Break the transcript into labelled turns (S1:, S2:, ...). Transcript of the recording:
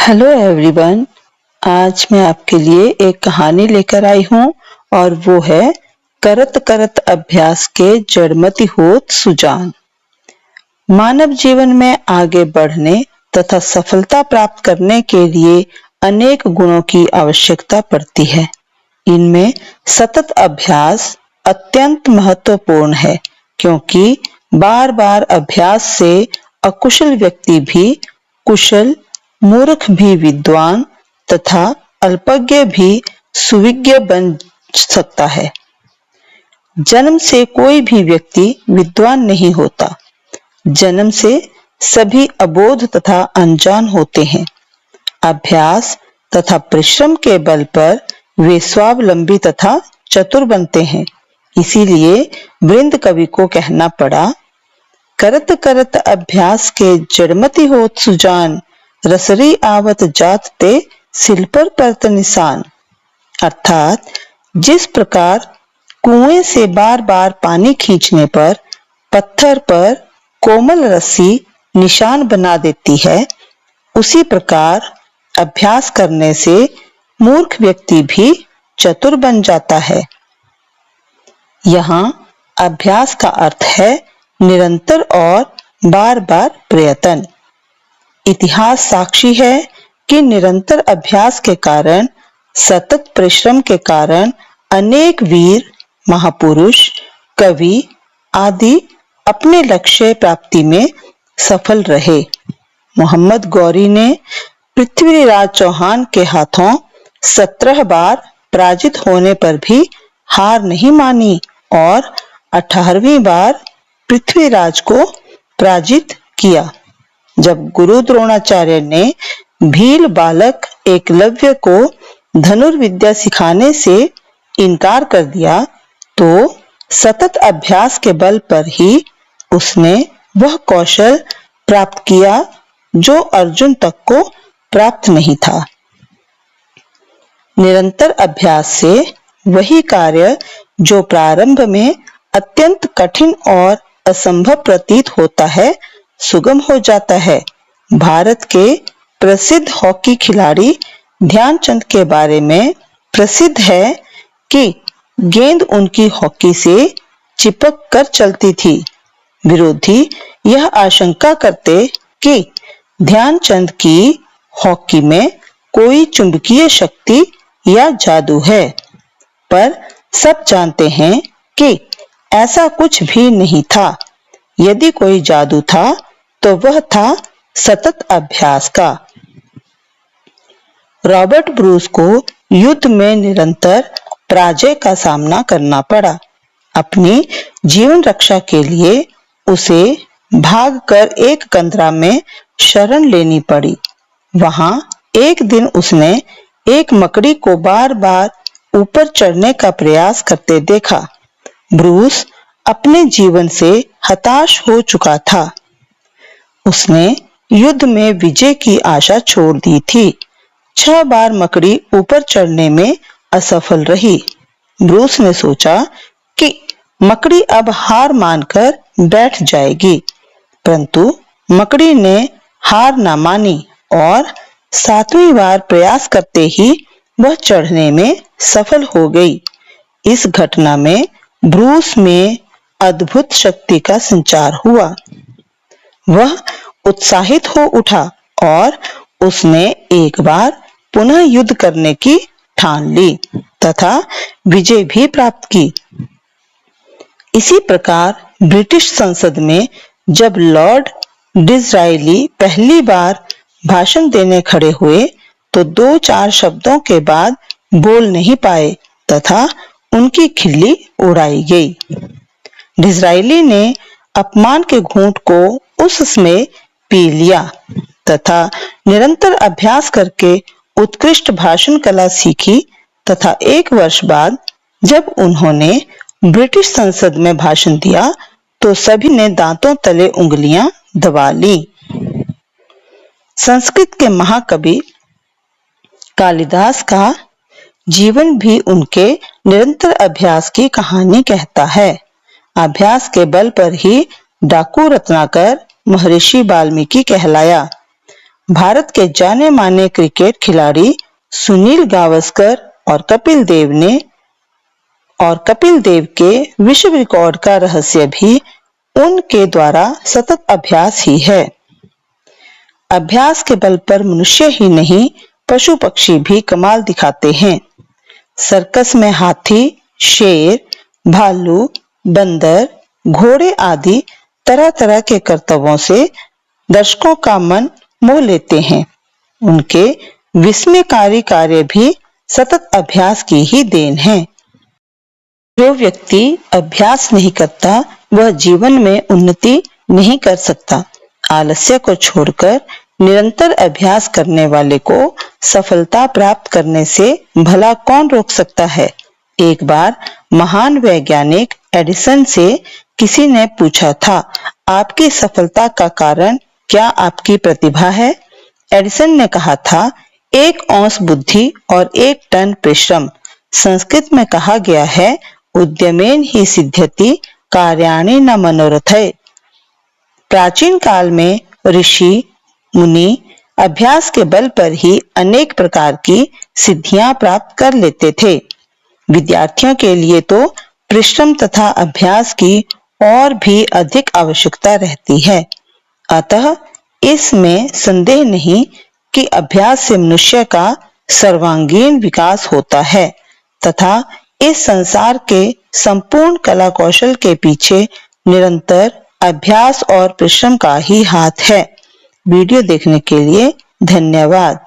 S1: Hello everyone. आज मैं आपके लिए एक कहानी लेकर आई हूँ और वो है करत करत अभ्यास के जड़मति होत सुजान। मानव जीवन में आगे बढ़ने तथा सफलता प्राप्त करने के लिए अनेक गुणों की आवश्यकता पड़ती है। इनमें सतत अभ्यास अत्यंत महत्वपूर्ण है, क्योंकि बार बार अभ्यास से अकुशल व्यक्ति भी कुशल, मूर्ख भी विद्वान तथा अल्पज्ञ भी सुविज्ञ बन सकता है। जन्म से कोई भी व्यक्ति विद्वान नहीं होता। जन्म से सभी अबोध तथा अनजान होते हैं। अभ्यास तथा परिश्रम के बल पर वे स्वावलंबी तथा चतुर बनते हैं। इसीलिए वृंद कवि को कहना पड़ा, करत करत अभ्यास के जड़मति होत सुजान, रसरी आवत जात ते सिल पर परत निशान। अर्थात जिस प्रकार कुएं से बार बार पानी खींचने पर पत्थर पर कोमल रस्सी निशान बना देती है, उसी प्रकार अभ्यास करने से मूर्ख व्यक्ति भी चतुर बन जाता है। यहाँ अभ्यास का अर्थ है निरंतर और बार बार प्रयत्न। इतिहास साक्षी है कि निरंतर अभ्यास के कारण, सतत परिश्रम के कारण अनेक वीर, महापुरुष, कवि आदि अपने लक्ष्य प्राप्ति में सफल रहे। मोहम्मद गौरी ने पृथ्वीराज चौहान के हाथों 17 बार पराजित होने पर भी हार नहीं मानी और 18वीं बार पृथ्वीराज को पराजित किया। जब गुरु द्रोणाचार्य ने भील बालक एकलव्य को धनुर्विद्या सिखाने से इनकार कर दिया, तो सतत अभ्यास के बल पर ही उसने वह कौशल प्राप्त किया जो अर्जुन तक को प्राप्त नहीं था। निरंतर अभ्यास से वही कार्य जो प्रारंभ में अत्यंत कठिन और असंभव प्रतीत होता है, सुगम हो जाता है। भारत के प्रसिद्ध हॉकी खिलाड़ी ध्यानचंद के बारे में प्रसिद्ध है कि गेंद उनकी हॉकी से चिपक कर चलती थी। विरोधी यह आशंका करते कि ध्यानचंद की हॉकी में कोई चुंबकीय शक्ति या जादू है, पर सब जानते हैं कि ऐसा कुछ भी नहीं था। यदि कोई जादू था तो वह था सतत अभ्यास का। रॉबर्ट ब्रूस को युद्ध में निरंतर पराजय का सामना करना पड़ा। अपनी जीवन रक्षा के लिए उसे भागकर एक कंदरा में शरण लेनी पड़ी। वहां एक दिन उसने एक मकड़ी को बार बार ऊपर चढ़ने का प्रयास करते देखा। ब्रूस अपने जीवन से हताश हो चुका था। उसने युद्ध में विजय की आशा छोड़ दी थी। 6 बार मकड़ी ऊपर चढ़ने में असफल रही। ब्रूस ने सोचा कि मकड़ी अब हार मानकर बैठ जाएगी, परंतु मकड़ी ने हार न मानी और 7वीं बार प्रयास करते ही वह चढ़ने में सफल हो गई। इस घटना में ब्रूस में अद्भुत शक्ति का संचार हुआ। वह उत्साहित हो उठा और उसने एक बार पुनः युद्ध करने की ठान ली तथा विजय भी प्राप्त की। इसी प्रकार ब्रिटिश संसद में जब लॉर्ड डिज़रायली पहली बार भाषण देने खड़े हुए, तो 2-4 शब्दों के बाद बोल नहीं पाए तथा उनकी खिल्ली उड़ाई गई। डिज़रायली ने अपमान के घूंट को उस समय पी लिया तथा निरंतर अभ्यास करके उत्कृष्ट भाषण कला सीखी तथा 1 वर्ष बाद जब उन्होंने ब्रिटिश संसद में भाषण दिया, तो सभी ने दांतों तले उंगलियां दबा ली। संस्कृत के महाकवि कालिदास का जीवन भी उनके निरंतर अभ्यास की कहानी कहता है। अभ्यास के बल पर ही डाकू रत्नाकर महर्षि वाल्मीकि कहलाया। भारत के जाने माने क्रिकेट खिलाड़ी सुनील गावस्कर और कपिल देव के विश्व रिकॉर्ड का रहस्य भी उनके द्वारा सतत अभ्यास ही है। अभ्यास के बल पर मनुष्य ही नहीं, पशु पक्षी भी कमाल दिखाते हैं। सर्कस में हाथी, शेर, भालू, बंदर, घोड़े आदि तरह तरह के करतबों से दर्शकों का मन मोह लेते हैं। उनके विस्मयकारी कार्य भी सतत अभ्यास की ही देन है। जो व्यक्ति अभ्यास नहीं करता वह जीवन में उन्नति नहीं कर सकता। आलस्य को छोड़कर निरंतर अभ्यास करने वाले को सफलता प्राप्त करने से भला कौन रोक सकता है। एक बार महान वैज्ञानिक एडिसन से किसी ने पूछा था, आपकी सफलता का कारण क्या आपकी प्रतिभा है? एडिसन ने कहा था, 1 औंस बुद्धि और 1 टन परिश्रम। संस्कृत में कहा गया है, उद्यमेन ही सिद्ध्यति कार्याणि न मनोरथै। प्राचीन काल में ऋषि मुनि अभ्यास के बल पर ही अनेक प्रकार की सिद्धियां प्राप्त कर लेते थे। विद्यार्थियों के लिए तो परिश्रम तथा अभ्यास की और भी अधिक आवश्यकता रहती है। अतः इसमें संदेह नहीं कि अभ्यास से मनुष्य का सर्वांगीण विकास होता है तथा इस संसार के संपूर्ण कला कौशल के पीछे निरंतर अभ्यास और परिश्रम का ही हाथ है। वीडियो देखने के लिए धन्यवाद।